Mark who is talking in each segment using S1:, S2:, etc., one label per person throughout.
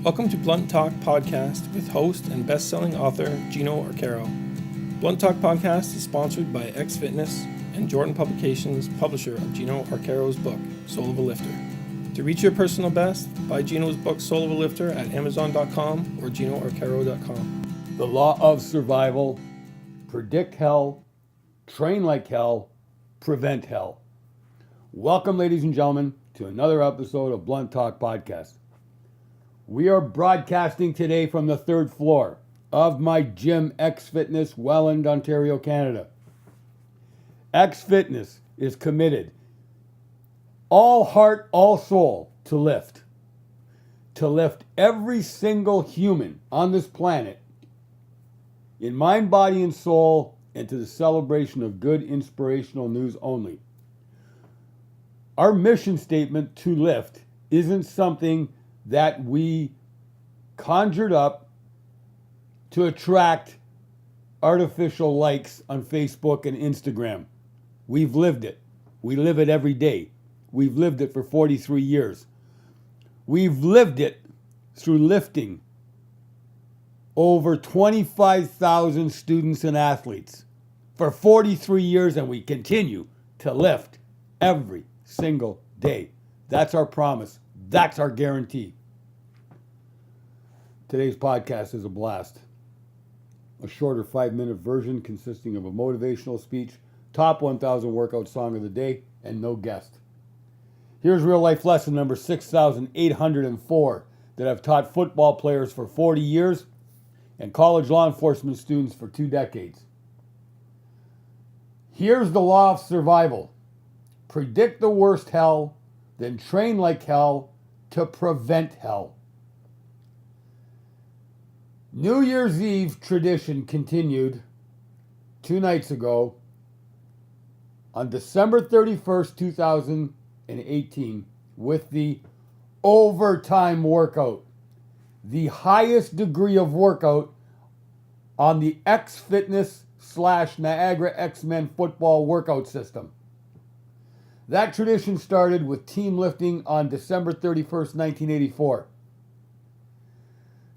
S1: Welcome to Blunt Talk Podcast with host and best-selling author Gino Arcaro. Blunt Talk Podcast is sponsored by X Fitness and Jordan Publications, publisher of Gino Arcaro's book, Soul of a Lifter. To reach your personal best, buy Gino's book, Soul of a Lifter, at Amazon.com or GinoArcaro.com.
S2: The law of survival: predict hell, train like hell, prevent hell. Welcome, ladies and gentlemen, to another episode of Blunt Talk Podcast. We are broadcasting today from the third floor of my gym, X Fitness, Welland, Ontario, Canada. X Fitness is committed, all heart, all soul, to lift every single human on this planet in mind, body, and soul, and to the celebration of good, inspirational news only. Our mission statement, to lift, isn't something that we conjured up to attract artificial likes on Facebook and Instagram. We've lived it. We live it every day. We've lived it for 43 years. We've lived it through lifting over 25,000 students and athletes for 43 years, and we continue to lift every single day. That's our promise. That's our guarantee. Today's podcast is a blast. A shorter 5-minute version consisting of a motivational speech, top 1,000 workout song of the day, and no guest. Here's real life lesson number 6,804 that I've taught football players for 40 years and college law enforcement students for 2 decades. Here's the law of survival: predict the worst hell, then train like hell to prevent hell. New Year's Eve tradition continued 2 nights ago on December 31st, 2018 with the overtime workout, the highest degree of workout on the X Fitness / Niagara X-Men football workout system. That tradition started with team lifting on December 31st, 1984.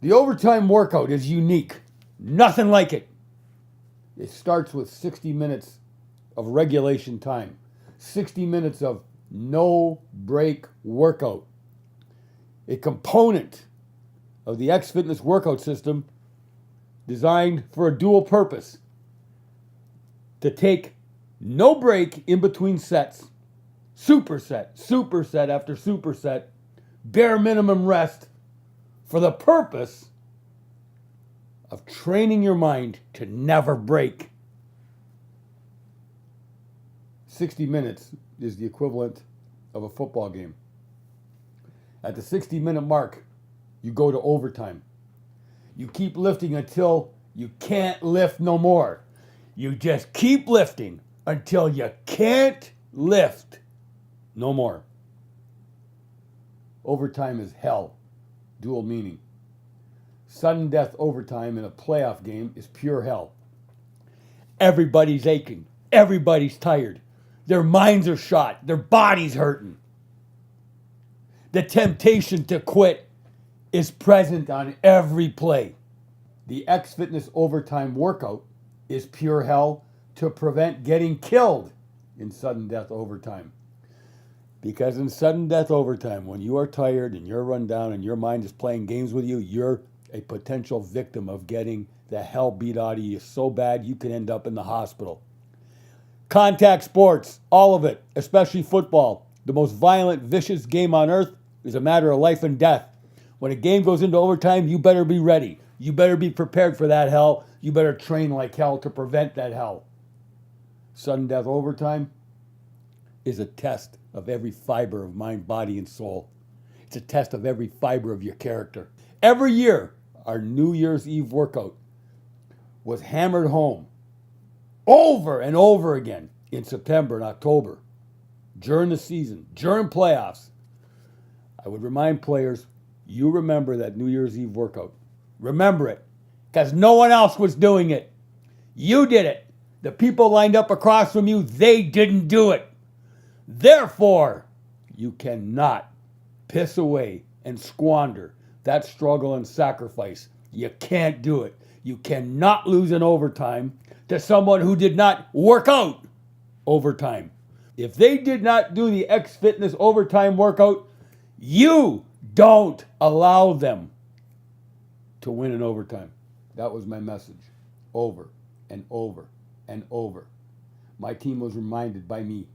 S2: The overtime workout is unique. Nothing like it. It starts with 60 minutes of regulation time. 60 minutes of no break workout. A component of the X Fitness workout system designed for a dual purpose: to take no break in between sets, superset after superset, bare minimum rest, for the purpose of training your mind to never break. 60 minutes is the equivalent of a football game. At the 60-minute mark, you go to overtime. You keep lifting until you can't lift no more. You just keep lifting until you can't lift no more. Overtime is hell. Dual meaning. Sudden death overtime in a playoff game is pure hell. Everybody's aching. Everybody's tired. Their minds are shot. Their body's hurting. The temptation to quit is present on every play. The X Fitness overtime workout is pure hell to prevent getting killed in sudden death overtime. Because in sudden death overtime, when you are tired and you're run down and your mind is playing games with you, you're a potential victim of getting the hell beat out of you so bad you could end up in the hospital. Contact sports, all of it, especially football, the most violent, vicious game on earth, is a matter of life and death. When a game goes into overtime, you better be ready. You better be prepared for that hell. You better train like hell to prevent that hell. Sudden death overtime is a test of every fiber of mind, body, and soul. It's a test of every fiber of your character. Every year, our New Year's Eve workout was hammered home over and over again in September and October, during the season, during playoffs. I would remind players, you remember that New Year's Eve workout. Remember it, because no one else was doing it. You did it. The people lined up across from you, they didn't do it. Therefore, you cannot piss away and squander that struggle and sacrifice. You can't do it. You cannot lose in overtime to someone who did not work out overtime. If they did not do the X Fitness overtime workout, you don't allow them to win in overtime. That was my message. Over and over and over. My team was reminded by me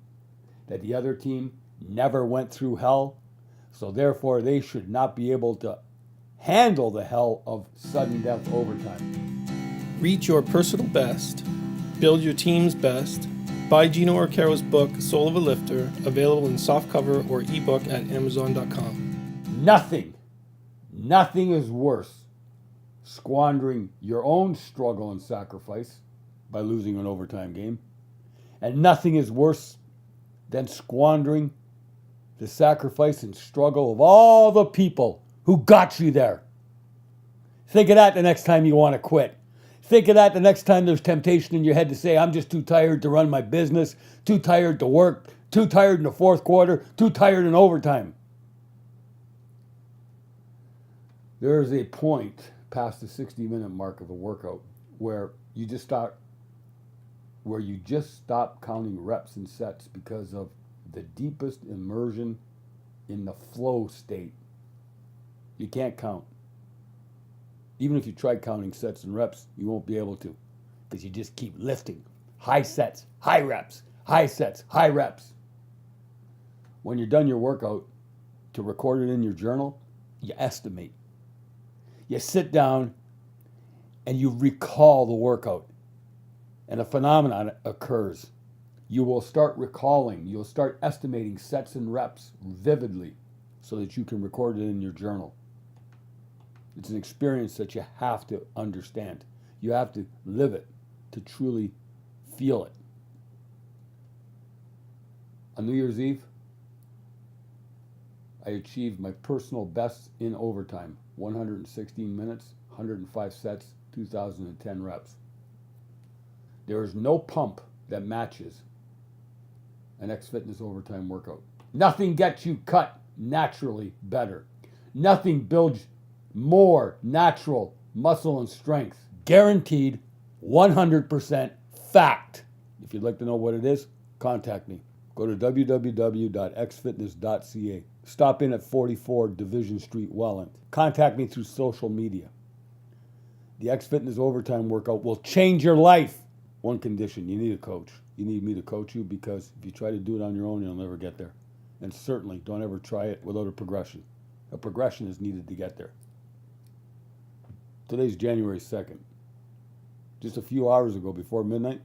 S2: that the other team never went through hell, so therefore they should not be able to handle the hell of sudden death overtime.
S1: Reach your personal best. Build your team's best. Buy Gino Arcaro's book, Soul of a Lifter, available in softcover or ebook at Amazon.com.
S2: Nothing is worse squandering your own struggle and sacrifice by losing an overtime game. And nothing is worse than squandering the sacrifice and struggle of all the people who got you there. Think of that the next time you want to quit. Think of that the next time there's temptation in your head to say, I'm just too tired to run my business, too tired to work, too tired in the fourth quarter, too tired in overtime. There is a point past the 60-minute mark of a workout where you just stop counting reps and sets because of the deepest immersion in the flow state. You can't count. Even if you try counting sets and reps, you won't be able to, because you just keep lifting. High sets, high reps, high sets, high reps. When you're done your workout, to record it in your journal, you estimate. You sit down and you recall the workout. And a phenomenon occurs. You will start recalling, you'll start estimating sets and reps vividly so that you can record it in your journal. It's an experience that you have to understand. You have to live it to truly feel it. On New Year's Eve, I achieved my personal best in overtime, 116 minutes, 105 sets, 2,010 reps. There is no pump that matches an X Fitness overtime workout. Nothing gets you cut naturally better. Nothing builds more natural muscle and strength. Guaranteed 100% fact. If you'd like to know what it is, contact me. Go to www.xfitness.ca. Stop in at 44 Division Street, Welland. Contact me through social media. The X Fitness overtime workout will change your life. One condition, you need a coach. You need me to coach you, because if you try to do it on your own, you'll never get there. And certainly don't ever try it without a progression. A progression is needed to get there. Today's January 2nd. Just a few hours ago, before midnight,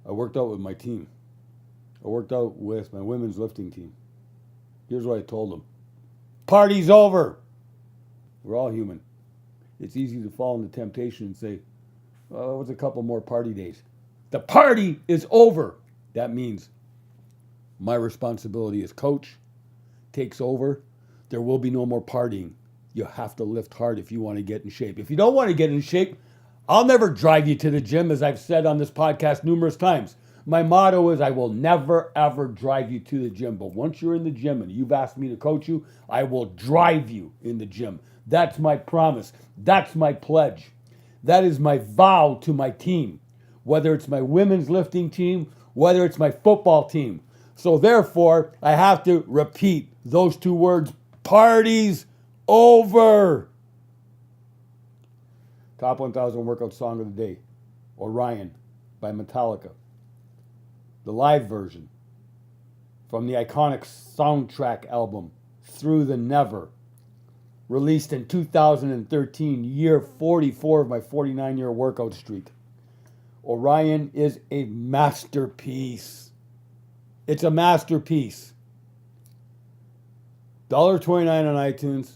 S2: I worked out with my team. I worked out with my women's lifting team. Here's what I told them. Party's over. We're all human. It's easy to fall into temptation and say, oh, what's a couple more party days? The party is over. That means my responsibility as coach takes over. There will be no more partying. You have to lift hard if you want to get in shape. If you don't want to get in shape, I'll never drive you to the gym, as I've said on this podcast numerous times. My motto is I will never, ever drive you to the gym. But once you're in the gym and you've asked me to coach you, I will drive you in the gym. That's my promise. That's my pledge. That is my vow to my team, whether it's my women's lifting team, whether it's my football team. So therefore, I have to repeat those two words, party's over. Top 1,000 workout song of the day, Orion by Metallica. The live version from the iconic soundtrack album, Through the Never, released in 2013, year 44 of my 49-year workout streak. Orion is a masterpiece. It's a masterpiece. $1.29 on iTunes,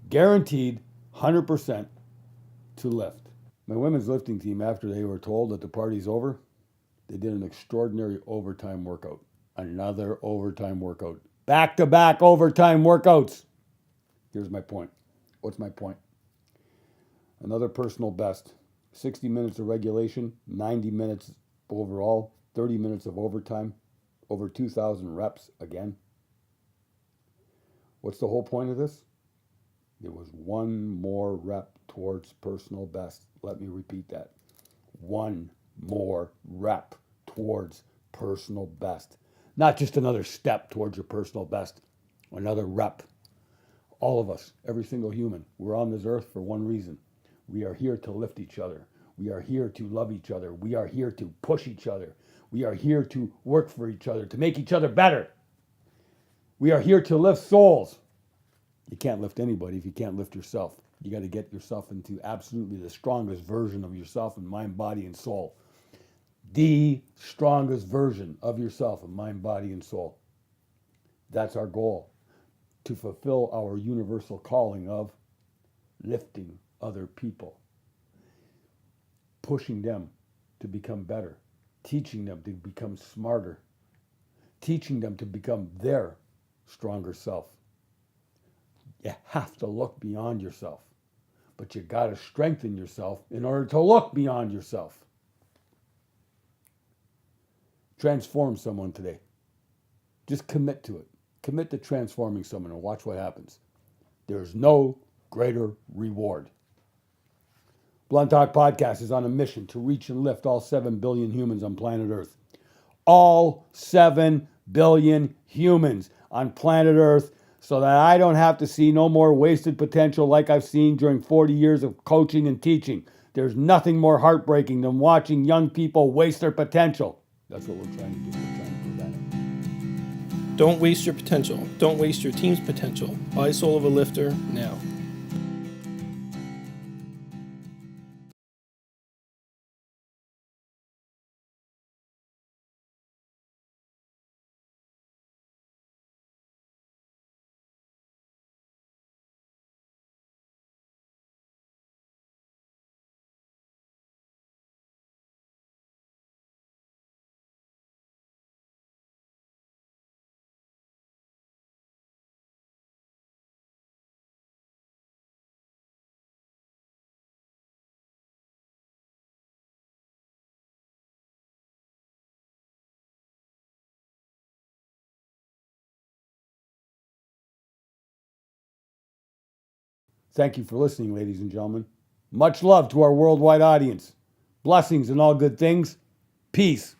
S2: guaranteed 100% to lift. My women's lifting team, after they were told that the party's over, they did an extraordinary overtime workout. Another overtime workout. Back-to-back overtime workouts. Here's my point. What's my point? Another personal best. 60 minutes of regulation, 90 minutes overall, 30 minutes of overtime, over 2,000 reps again. What's the whole point of this? There was one more rep towards personal best. Let me repeat that. One more rep towards personal best. Not just another step towards your personal best, another rep. All of us, every single human, we're on this earth for one reason. We are here to lift each other. We are here to love each other. We are here to push each other. We are here to work for each other, to make each other better. We are here to lift souls. You can't lift anybody if you can't lift yourself. You got to get yourself into absolutely the strongest version of yourself in mind, body, and soul. The strongest version of yourself in mind, body, and soul. That's our goal, to fulfill our universal calling of lifting other people, pushing them to become better, teaching them to become smarter, teaching them to become their stronger self. You have to look beyond yourself, but you got to strengthen yourself in order to look beyond yourself. Transform someone today. Just commit to it. Commit to transforming someone and watch what happens. There's no greater reward. Blunt Talk Podcast is on a mission to reach and lift all 7 billion humans on planet Earth. All 7 billion humans on planet Earth, so that I don't have to see no more wasted potential like I've seen during 40 years of coaching and teaching. There's nothing more heartbreaking than watching young people waste their potential. That's what we're trying to do. We're trying to prevent it.
S1: Don't waste your potential. Don't waste your team's potential. Buy Soul of a Lifter now.
S2: Thank you for listening, ladies and gentlemen. Much love to our worldwide audience. Blessings and all good things. Peace.